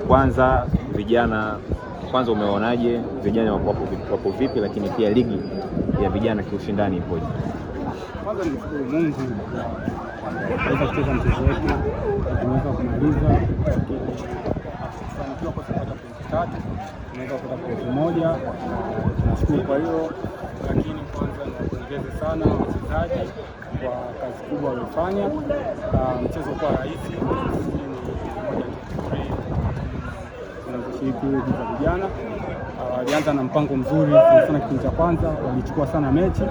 kwanza vijana kwanza umeonaje vijana wapo vipi, lakini pia ligi ya vijana kiushindani ipoje? Kwanza nishukuru Mungu kwa kucheza mchezo wetu, tumeweza kumaliza kufanikiwa kwa kupata pointi 3, tumeweza kupata pointi 1. Nashukuru kwa hiyo, lakini kwanza niwapongeze sana wachezaji kwa kazi kubwa walifanya. Mchezo kwa rahisi tunashiriki kwa vijana. Walianza na mpango mzuri sana. Kipindi cha kwanza walichukua sana mechi,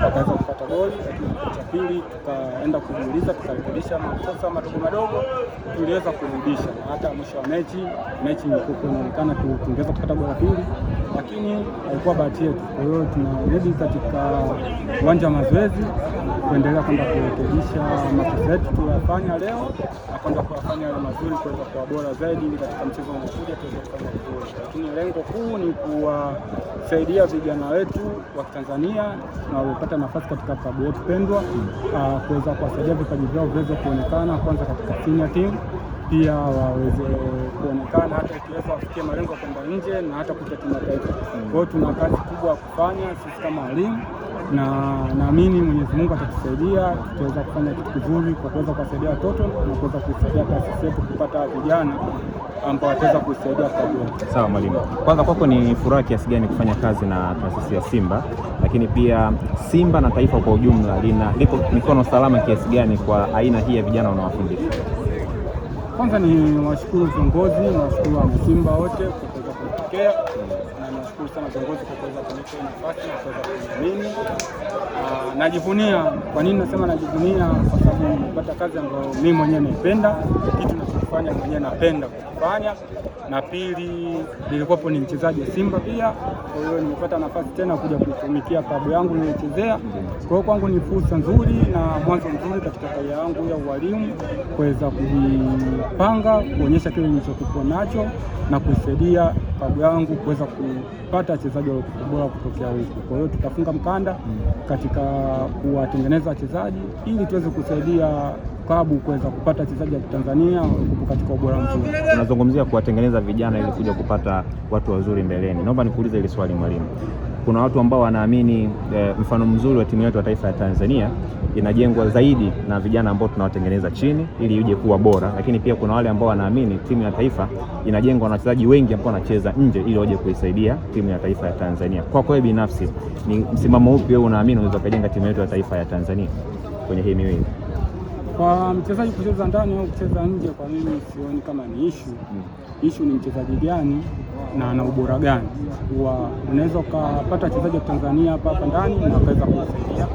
wakaweza kupata goli, lakini kipindi cha pili tukaenda kujiuliza, tukarekebisha makosa madogo, tuliweza kurudisha. Hata mwisho wa mechi ilikuwa inaonekana tungeweza kupata goli la pili, lakini haikuwa bahati yetu. Kwa hiyo tunarudi katika uwanja wa mazoezi kuendelea kwenda kurekebisha makosa yetu tuliyofanya leo na kwenda kuyafanya yale mazuri kuweza kuwa bora zaidi katika mchezo unaokuja tuweze kufanya vizuri. Lakini lengo kuu ni kuwasaidia vijana wetu wa Tanzania na waliopata nafasi katika klabu yetu pendwa, kuweza kuwasaidia vipaji vyao viweze kuonekana kwanza katika senior team, pia waweze kuonekana hata ikiweza wafikie malengo kwenda nje na hata kuja kimataifa. Kwa hiyo tuna kazi kubwa ya kufanya sisi kama walimu, na naamini Mwenyezi Mungu atatusaidia, tutaweza kufanya kitu kizuri kwa kuweza kuwasaidia watoto na kuweza kusaidia taasisi yetu kupata vijana ambao wataweza kusaidia klabu yetu. Sawa mwalimu, kwanza kwako ni furaha kiasi gani kufanya kazi na taasisi ya Simba, lakini pia Simba na taifa kwa ujumla liko mikono salama kiasi gani kwa aina hii ya vijana unaowafundisha? Kwanza ni washukuru viongozi na washukuru wa Simba wote kwa kuweza kunipokea, na nashukuru sana viongozi kwa kuweza kunipa nafasi na kuweza kuniamini. Najivunia. Kwa nini nasema najivunia? Kwa sababu nimepata kazi ambayo mimi mwenyewe naipenda, kitu ninachofanya mwenyewe napenda kufanya, na pili nilikuwa ni mchezaji wa Simba pia. Kwa hiyo nimepata nafasi tena kuja kuitumikia klabu yangu niliyochezea. Kwa hiyo kwangu ni fursa nzuri na mwanzo mzuri katika karia yangu ya ualimu, kuweza kujipanga, kuonyesha kile nilichokuwa nacho na kusaidia klabu yangu kuweza kupata wachezaji bora kutokea huko. Kwa hiyo tutafunga mkanda katika kuwatengeneza wachezaji ili tuweze kusaidia klabu kuweza kupata wachezaji wa Tanzania katika ubora mzuri. Tunazungumzia kuwatengeneza vijana ili kuja kupata watu wazuri mbeleni. Naomba nikuulize hili swali mwalimu. Kuna watu ambao wanaamini mfano mzuri wa timu yetu ya taifa ya Tanzania inajengwa zaidi na vijana ambao tunawatengeneza chini ili ije kuwa bora, lakini pia kuna wale ambao wanaamini timu ya taifa inajengwa na wachezaji wengi ambao wanacheza nje ili waje kuisaidia timu ya taifa ya Tanzania. Kwa wewe binafsi ni msimamo upi wewe unaamini unaweza kujenga timu yetu ya taifa ya Tanzania kwenye hii miwili? Kwa mchezaji kucheza ndani au kucheza nje, kwa mimi sioni kama ni issue. Issue ni mchezaji gani na ana ubora gani. Unaweza kupata wachezaji wa Tanzania hapa ndani na wakaweza kusaidia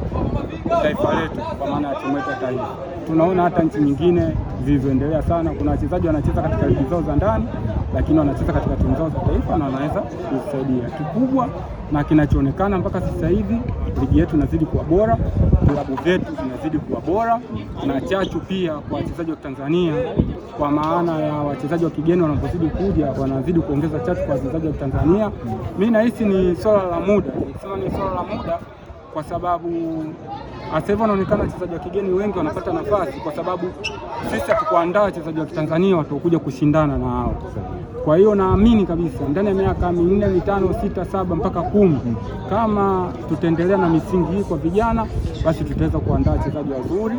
taifa letu, kwa maana ya timu yetu ya taifa. Tunaona hata nchi nyingine zilizoendelea sana, kuna wachezaji wanacheza katika ligi zao za ndani, lakini wanacheza katika timu zao za taifa na wanaweza kusaidia. Kikubwa na kinachoonekana mpaka sasa hivi, ligi yetu inazidi kuwa bora, klabu zetu zinazidi kuwa bora, na chachu pia kwa wachezaji wa Tanzania, kwa maana ya wachezaji wa kigeni wanapozidi kuja wanazidi kuongeza chachu kwa wachezaji wa Tanzania. Mimi nahisi ni swala la muda. Nikisema ni swala la muda kwa sababu sasa hivi wanaonekana wachezaji wa kigeni wengi wanapata nafasi, kwa sababu sisi hatukuandaa wachezaji wa Tanzania watakuja kushindana na hao. Kwa hiyo naamini kabisa ndani ya miaka 4, 5, 6, 7 mpaka 10, kama tutaendelea na misingi hii kwa vijana, basi tutaweza kuandaa wachezaji wazuri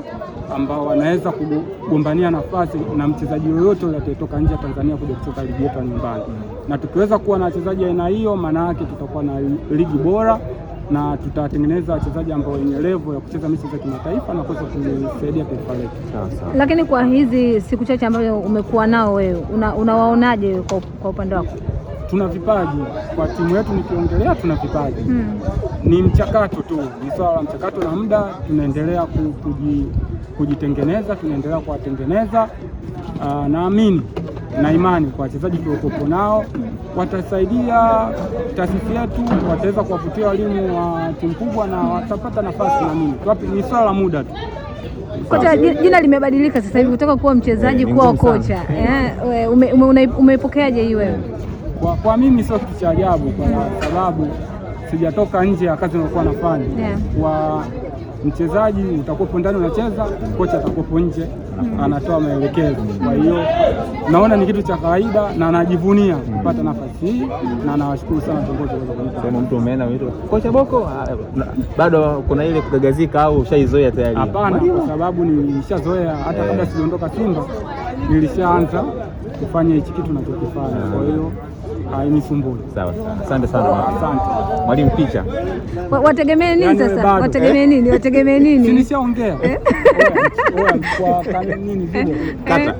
ambao wanaweza kugombania nafasi na mchezaji yoyote yule atakayetoka nje ya Tanzania kuja kucheza ligi yetu nyumbani. Na tukiweza kuwa na wachezaji aina hiyo, maana yake tutakuwa na ligi bora na tutatengeneza wachezaji ambao wenye level ya kucheza mechi za kimataifa na kuweza kusaidia taifa letu. Lakini kwa hizi siku chache ambazo umekuwa nao wewe, unawaonaje kwa upande wako? Tuna vipaji kwa timu yetu, nikiongelea tuna vipaji. Ni mchakato tu, ni swala la mchakato na muda. Tunaendelea kujitengeneza, tunaendelea kuwatengeneza. Naamini na imani kwa wachezaji tuliokuwa nao watasaidia taasisi yetu, wataweza kuwavutia walimu wa timu kubwa na watapata nafasi. Naamini ni swala la muda tu. Kocha, jina limebadilika sasa hivi kutoka kuwa mchezaji kuwa kocha. Umeipokeaje hii wewe? Kwa mimi sio kitu cha ajabu, kwa sababu sijatoka nje ya kazi nilikuwa nafanya. Kwa mchezaji utakuwa ndani unacheza, kocha atakuwa nje anatoa maelekezo. Kwa hiyo naona ni kitu cha kawaida na najivunia kupata nafasi hii, na nawashukuru sana viongozi wa kunipa. Sema mtu umeenda mtu kocha Boko, bado kuna ile kugagazika au ushaizoea tayari? Hapana, kwa sababu nilishazoea hata kabla sijaondoka Simba nilishaanza kufanya hichi kitu ninachokifanya. Kwa hiyo hainisumbui. Sawa, asante sana. Asante Mwalimu, picha wategemee nini sasa? Wategemee nini? Wategemee nini? Nishaongea. Kwa nini vile? Kata.